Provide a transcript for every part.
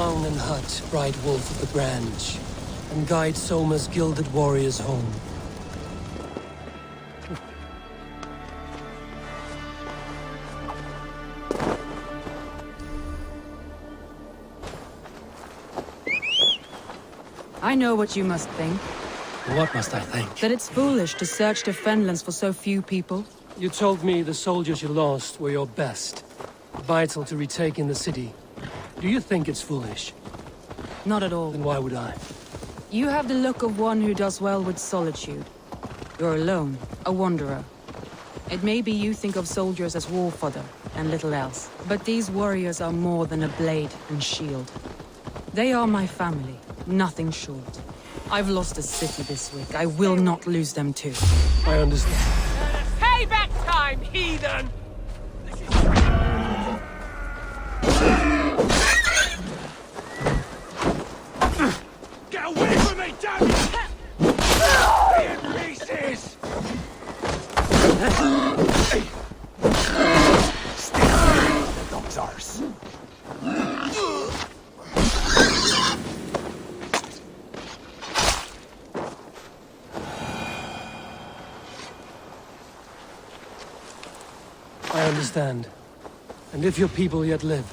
town and hut, bright wolf of the branch, and guide Soma's gilded warriors home. I know what you must think. What must I think? That it's foolish to search the Fenlands for so few people. You told me the soldiers you lost were your best. Vital to retaking the city. Do you think it's foolish? Not at all. Then why would I? You have the look of one who does well with solitude. You're alone, a wanderer. It may be you think of soldiers as war fodder, and little else. But these warriors are more than a blade and shield. They are my family, nothing short. I've lost a city this week. I will not lose them too. I understand. Payback time, heathen! Get away from me, damn you! Be in pieces! Stay there, the dog's ours. I understand. And if your people yet live,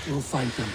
you'll find them.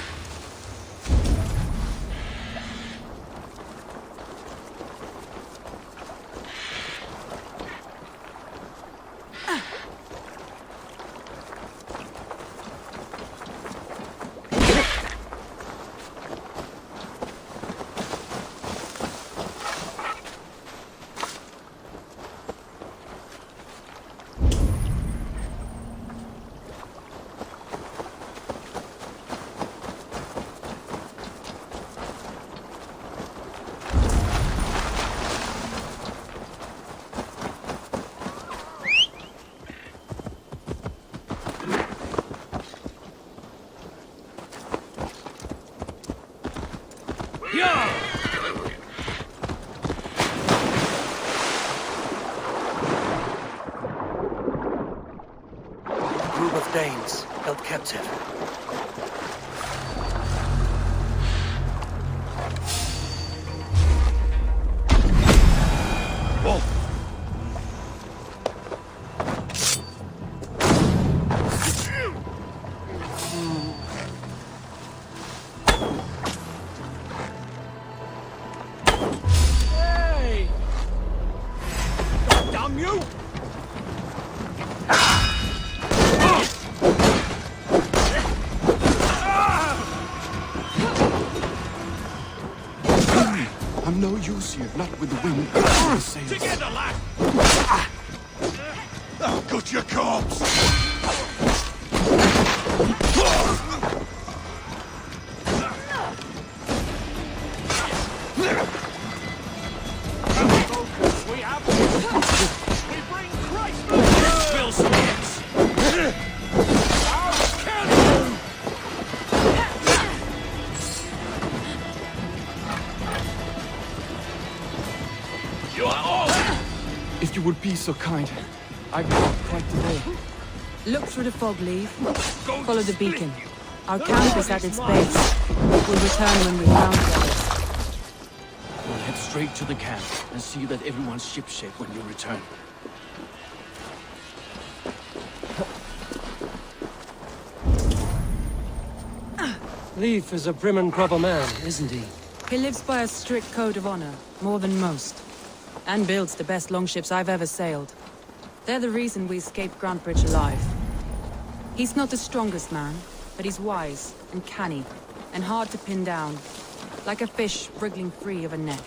Group of Danes held captive. Hey! Damn you! I'm no use here, not with the wind. The sails. Together, lad! I'll gut your corpse! We have we bring Christ! Spill some hits! I'll kill you! You are all! If you would be so kind, I've walked quite today. Look through the fog, Leave. Follow the beacon. Our camp is at its base. We'll return when we found the others. We'll head straight to the camp and see that everyone's shipshape when you return. Leif is a prim and proper man, isn't he? He lives by a strict code of honor, more than most. And builds the best longships I've ever sailed. They're the reason we escaped Grantbridge alive. He's not the strongest man, but he's wise and canny, and hard to pin down. Like a fish wriggling free of a net.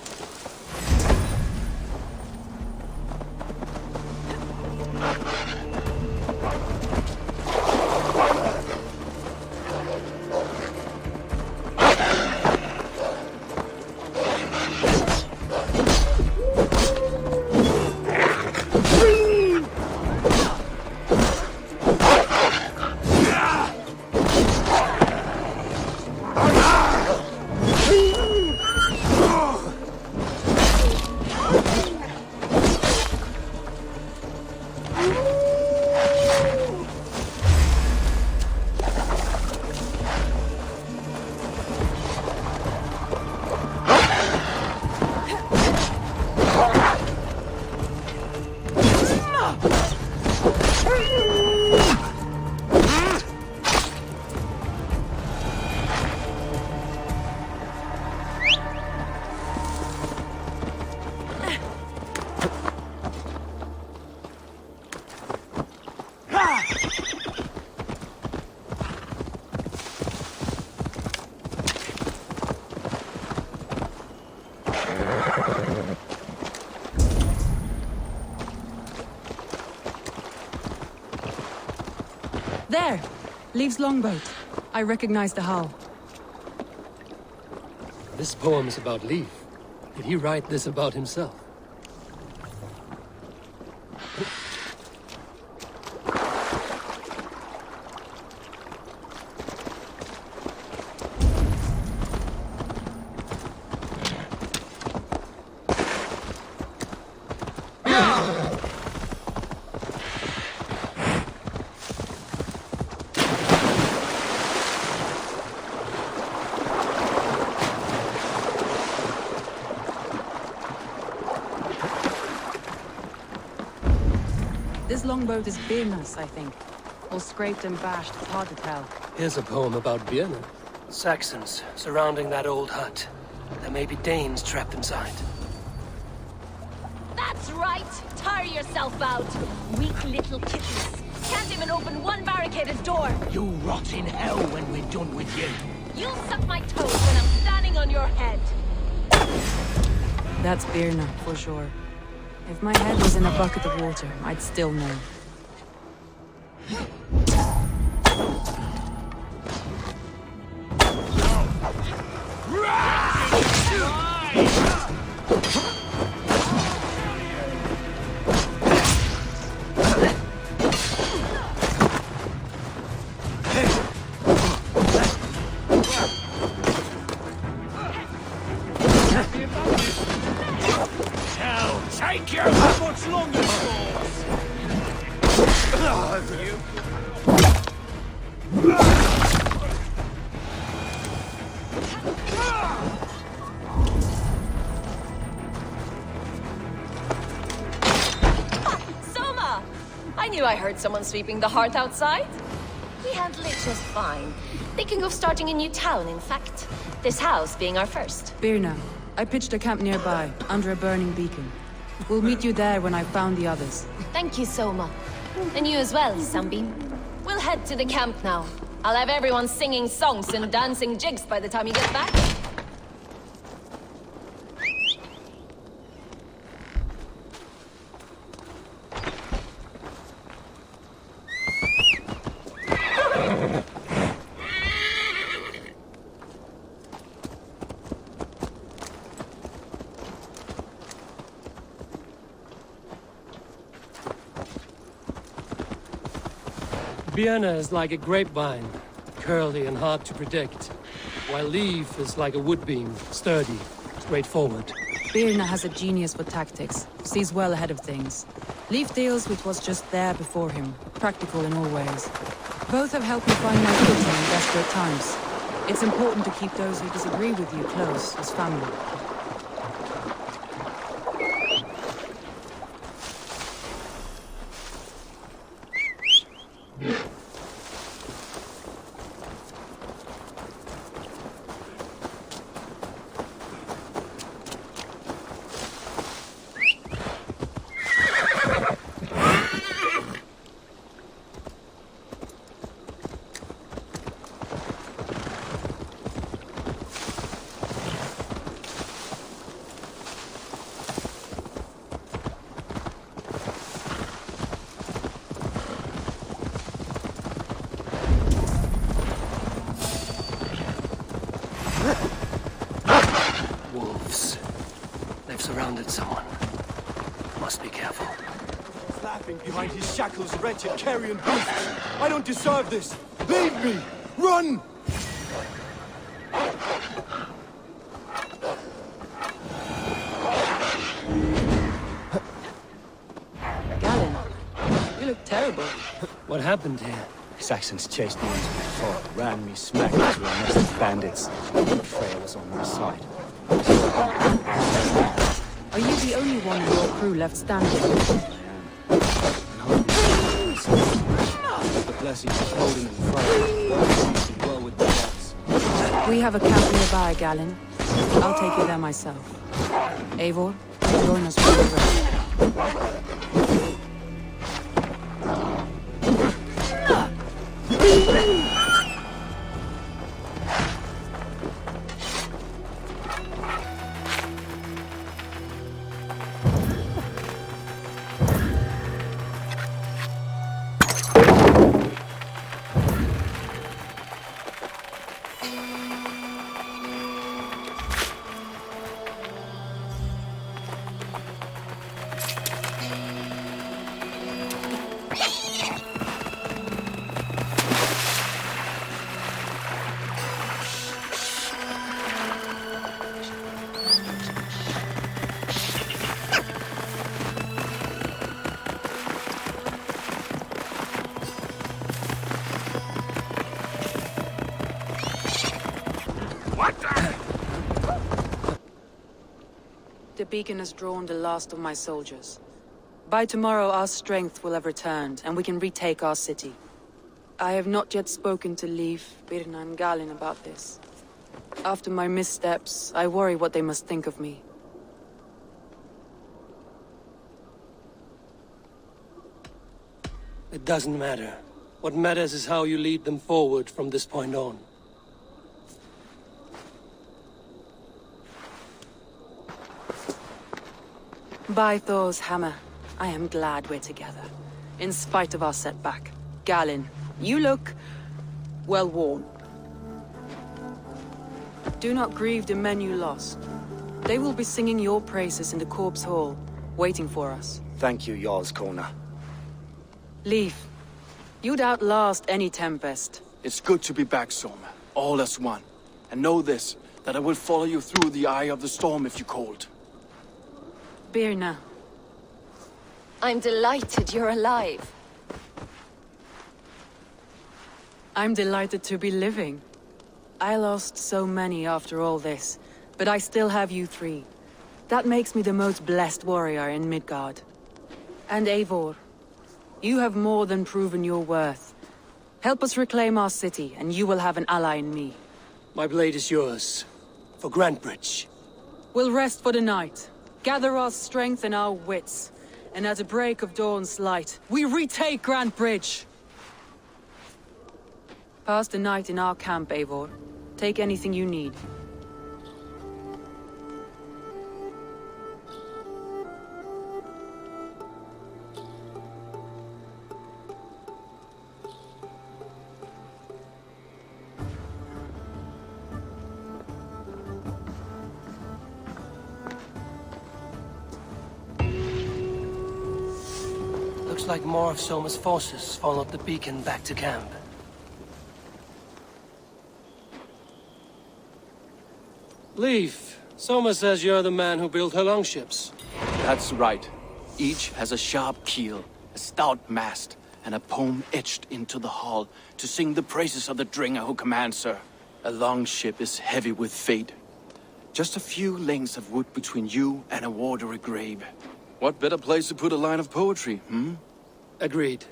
There! Leaves longboat. I recognize the hull. This poem's about Leif. Did he write this about himself? This longboat is Birna's, I think. All scraped and bashed, it's hard to tell. Here's a poem about Vienna. Saxons surrounding that old hut. There may be Danes trapped inside. That's right! Tire yourself out! Weak little kittens. Can't even open one barricaded door! You rot in hell when we're done with you. You'll suck my toes when I'm standing on your head! That's Birna, for sure. If my head was in a bucket of water, I'd still know. Hell, take your... How much longer, Swords? Soma! I knew I heard someone sweeping the hearth outside. We handle it just fine. Thinking of starting a new town, in fact. This house being our first. Birna, I pitched a camp nearby, under a burning beacon. We'll meet you there when I've found the others. Thank you, Soma. And you as well, Sunbeam. We'll head to the camp now. I'll have everyone singing songs and dancing jigs by the time you get back. Vienna is like a grapevine, curly and hard to predict, while Leif is like a wood beam, sturdy, straightforward. Birna has a genius for tactics, sees well ahead of things. Leif deals with what's just there before him, practical in all ways. Both have helped me find my footing in desperate times. It's important to keep those who disagree with you close, as family. Wolves. They've surrounded someone. Must be careful. Laughing behind his shackles, wretched carrion beasts. I don't deserve this. Leave me! Run! Galen, you look terrible. What happened here? Saxons chased me into the fog, ran me smack into a nest of bandits. Freya was on my side. Are you the only one in your crew left standing? The blessing of Odin and Freya. Well with the gods. We have a camp nearby, Galen. I'll take you there myself. Eivor, join us when you're ready. the beacon has drawn the last of my soldiers. By tomorrow our strength will have returned, and we can retake our city. I have not yet spoken to Leif, Birna and Galin about this. After my missteps, I worry what they must think of me. It doesn't matter. What matters is how you lead them forward from this point on. By Thor's hammer, I am glad we're together. In spite of our setback. Galin, you look well worn. Do not grieve the men you lost. They will be singing your praises in the Corpse Hall, waiting for us. Thank you, Jarl's Kona. Leif, you'd outlast any tempest. It's good to be back, Soma. All as one. And know this, that I will follow you through the eye of the storm if you called. Birna, I'm delighted you're alive. I'm delighted to be living. I lost so many after all this, but I still have you three. That makes me the most blessed warrior in Midgard. And Eivor, you have more than proven your worth. Help us reclaim our city, and you will have an ally in me. My blade is yours. For Grantebridge. We'll rest for the night, gather our strength and our wits, and at the break of dawn's light, we retake Grantebridge! Pass the night in our camp, Eivor. Take anything you need. Looks like more of Soma's forces followed the beacon back to camp. Leif, Soma says you're the man who built her longships. That's right. Each has a sharp keel, a stout mast, and a poem etched into the hull to sing the praises of the Dringer who commands her. A longship is heavy with fate. Just a few lengths of wood between you and a watery grave. What better place to put a line of poetry, hmm? Agreed.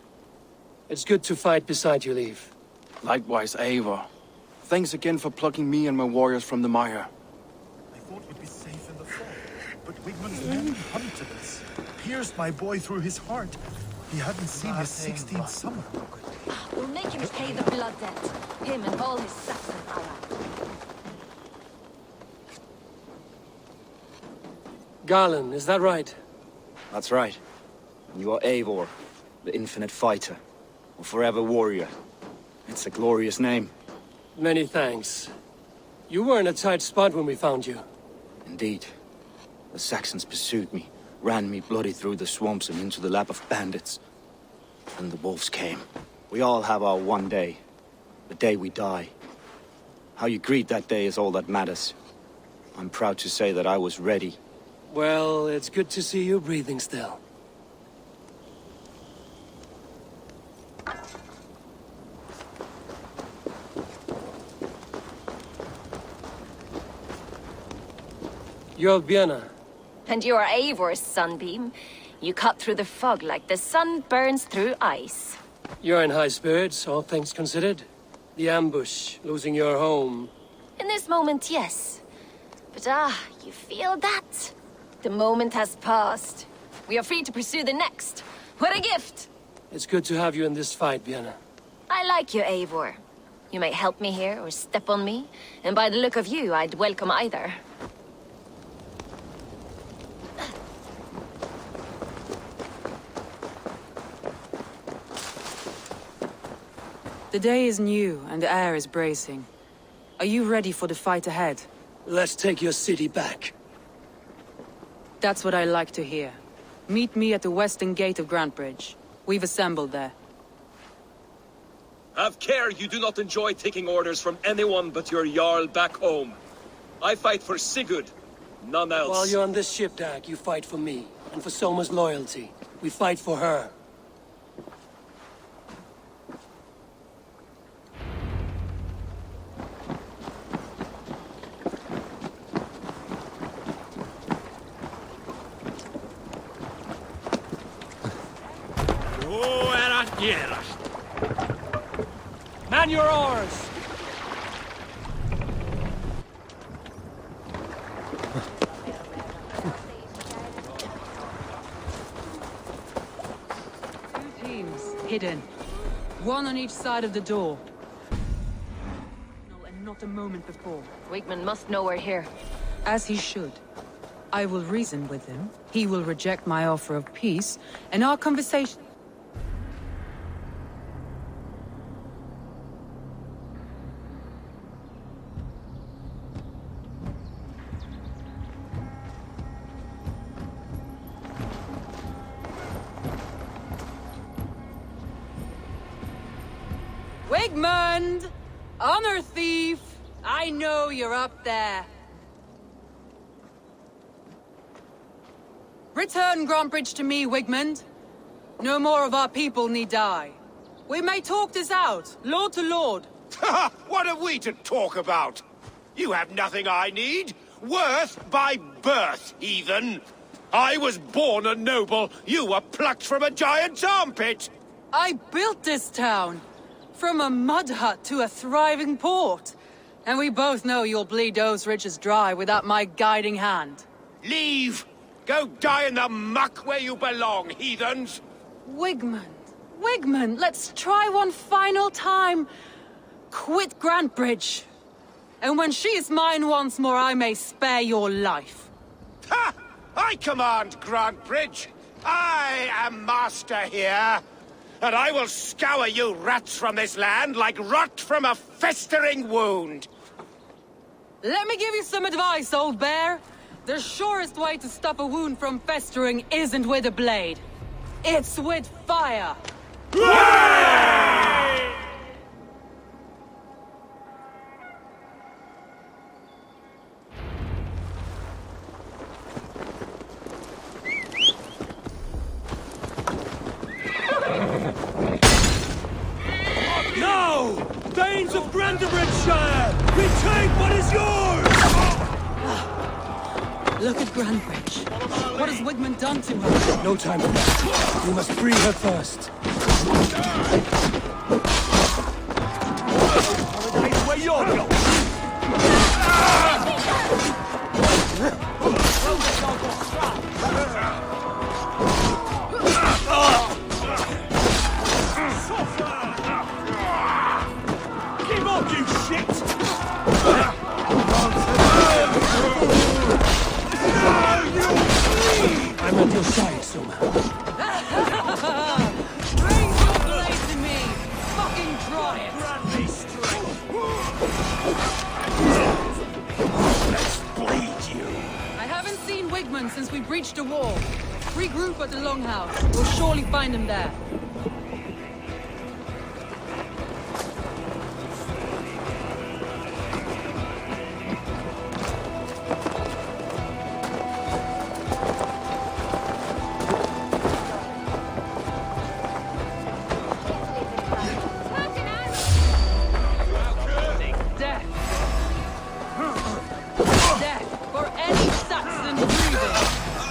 It's good to fight beside you, Leif. Likewise, Eivor. Thanks again for plucking me and my warriors from the mire. I thought we'd be safe in the fall, but Wigmund's men hunted us. Pierced my boy through his heart. He hadn't seen his 16th summer. We'll make him pay the blood debt. Him and all his Saxon allies. Garland, is that right? That's right. You are Eivor, the infinite fighter, a forever warrior. It's a glorious name. Many thanks. You were in a tight spot when we found you. Indeed. The Saxons pursued me, ran me bloody through the swamps and into the lap of bandits. And the wolves came. We all have our one day. The day we die. How you greet that day is all that matters. I'm proud to say that I was ready. Well, it's good to see you breathing still. You're Björna. And you're Eivor's sunbeam. You cut through the fog like the sun burns through ice. You're in high spirits, all things considered. The ambush, losing your home. In this moment, yes. But you feel that? The moment has passed. We are free to pursue the next. What a gift! It's good to have you in this fight, Björna. I like you, Eivor. You may help me here or step on me, and by the look of you, I'd welcome either. The day is new, and the air is bracing. Are you ready for the fight ahead? Let's take your city back. That's what I like to hear. Meet me at the western gate of Grantebridge. We've assembled there. Have care you do not enjoy taking orders from anyone but your Jarl back home. I fight for Sigurd, none else. While you're on this ship, Dag, you fight for me, and for Soma's loyalty. We fight for her. Man your oars! Two teams, hidden. One on each side of the door. And not a moment before. Wigman must know we're here. As he should. I will reason with him. He will reject my offer of peace, and our conversation... Wigmund! Honor thief! I know you're up there. Return Grantbridge to me, Wigmund. No more of our people need die. We may talk this out, lord to lord. Ha! What are we to talk about? You have nothing I need. Worth by birth, heathen. I was born a noble. You were plucked from a giant's armpit. I built this town. From a mud hut to a thriving port. And we both know you'll bleed those riches dry without my guiding hand. Leave! Go die in the muck where you belong, heathens! Wigmund, Wigmund, let's try one final time. Quit Grantbridge. And when she is mine once more, I may spare your life. Ha! I command Grantbridge. I am master here. And I will scour you rats from this land like rot from a festering wound. Let me give you some advice, old bear. The surest way to stop a wound from festering isn't with a blade. It's with fire. Now! Danes of Brandenburgshire! Retake what is yours! Look at Grantbridge. What has Wigmund done to her? No time for that. We must free her first. Where you're going? Give up, you shit! I'm at your side, Soma. Bring your blade to me! Fucking try it! Let's bleed you! I haven't seen Wigmund since we breached the wall. Regroup at the Longhouse. We'll surely find him there.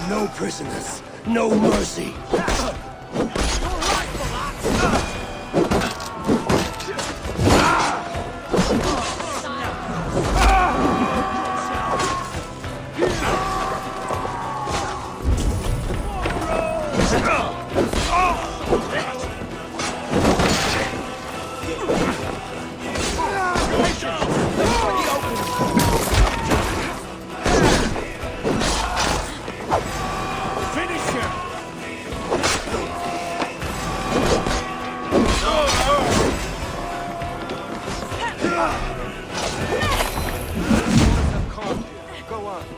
No prisoners, no mercy.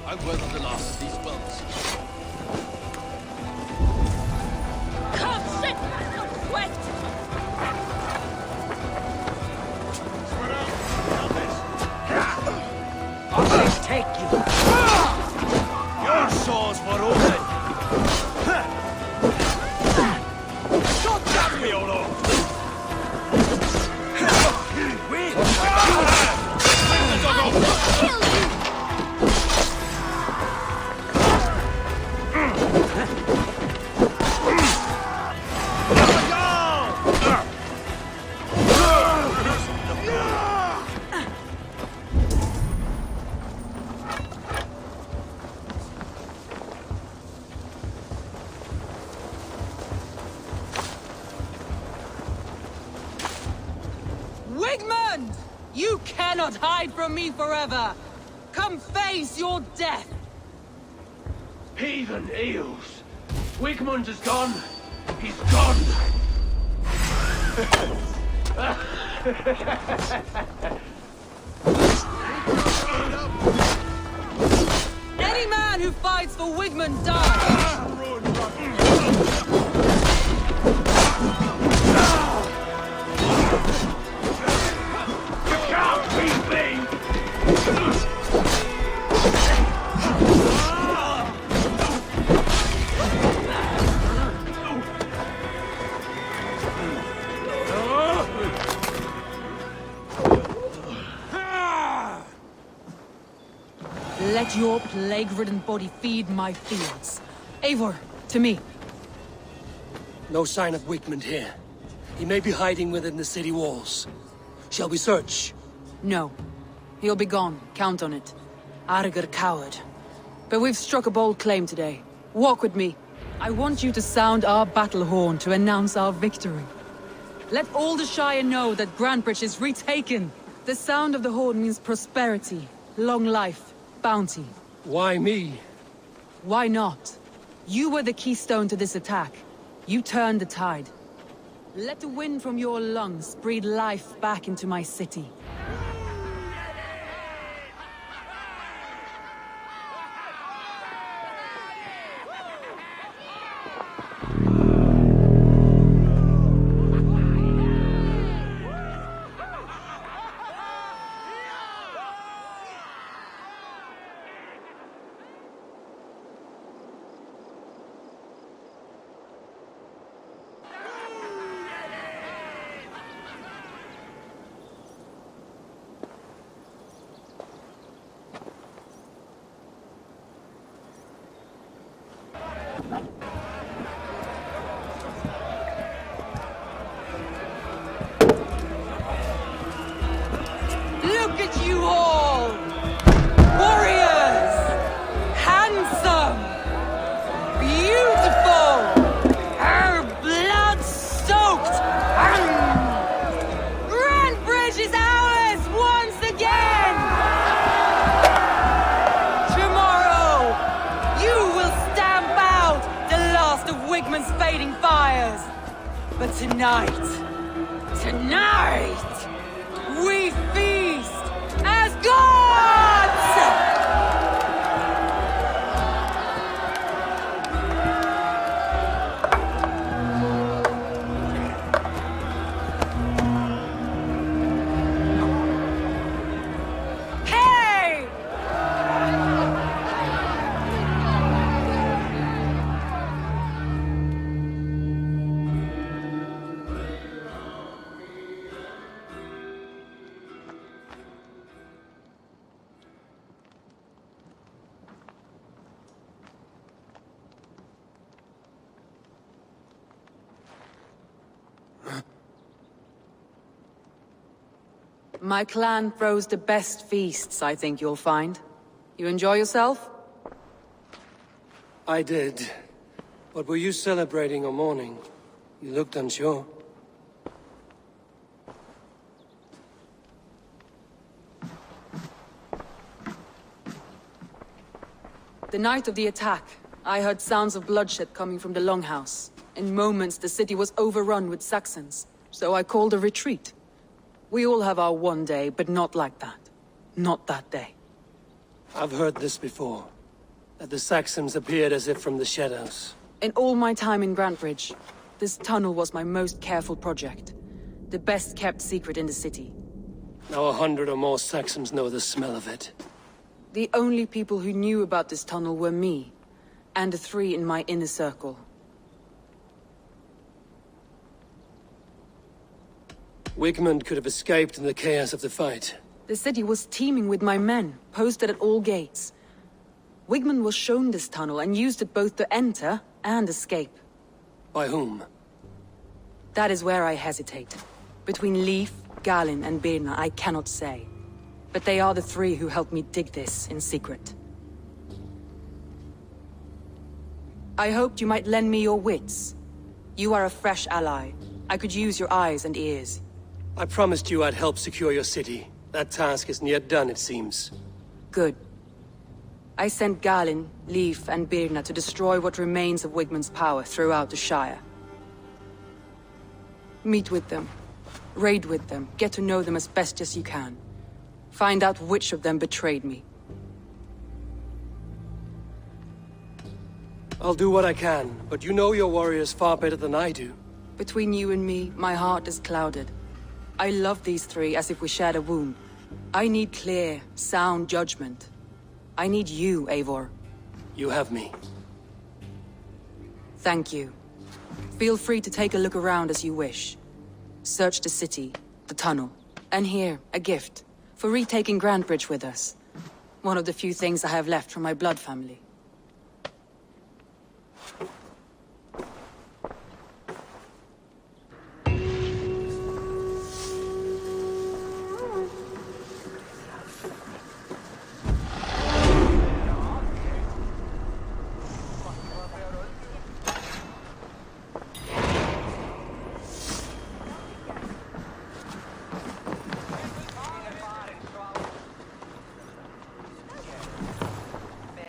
I weather the last of these wells. Come, shit! I'm wet! I'll take you! Your sores were open! God damn me, Olo! Kill you! Your You cannot hide from me forever! Come face your death! Heathen eels! Wigmund is gone! He's gone! Any man who fights for Wigmund dies! You can't beat me! Let your plague-ridden body feed my fields. Eivor, to me. No sign of Wigmund here. He may be hiding within the city walls. Shall we search? No. He'll be gone. Count on it. Arger coward. But we've struck a bold claim today. Walk with me. I want you to sound our battle horn to announce our victory. Let all the Shire know that Grantebridge is retaken. The sound of the horn means prosperity, long life, bounty. Why me? Why not? You were the keystone to this attack. You turned the tide. Let the wind from your lungs breathe life back into my city. Look at you all! Warriors! Handsome! Beautiful! Blood-soaked! Grantebridge is ours once again! Tomorrow, you will stamp out the last of Wigmund's fading fires. But tonight, we feast as gods! Hey! My clan throws the best feasts, I think you'll find. You enjoy yourself? I did. But were you celebrating or mourning? You looked unsure. The night of the attack, I heard sounds of bloodshed coming from the Longhouse. In moments, the city was overrun with Saxons, so I called a retreat. We all have our one day, but not like that. Not that day. I've heard this before. That the Saxons appeared as if from the shadows. In all my time in Grantebridge, this tunnel was my most careful project. The best kept secret in the city. Now 100 or more Saxons know the smell of it. The only people who knew about this tunnel were me, and the 3 in my inner circle. Wigmund could have escaped in the chaos of the fight. The city was teeming with my men, posted at all gates. Wigmund was shown this tunnel and used it both to enter and escape. By whom? That is where I hesitate. Between Leif, Galin, and Birna, I cannot say. But they are the 3 who helped me dig this in secret. I hoped you might lend me your wits. You are a fresh ally. I could use your eyes and ears. I promised you I'd help secure your city. That task isn't yet done, it seems. Good. I sent Galin, Leif, and Birna to destroy what remains of Wigmund's power throughout the Shire. Meet with them. Raid with them. Get to know them as best as you can. Find out which of them betrayed me. I'll do what I can, but you know your warriors far better than I do. Between you and me, my heart is clouded. I love these three as if we shared a womb. I need clear, sound judgment. I need you, Eivor. You have me. Thank you. Feel free to take a look around as you wish. Search the city, the tunnel, and here, a gift, for retaking Grandbridge with us. One of the few things I have left from my blood family.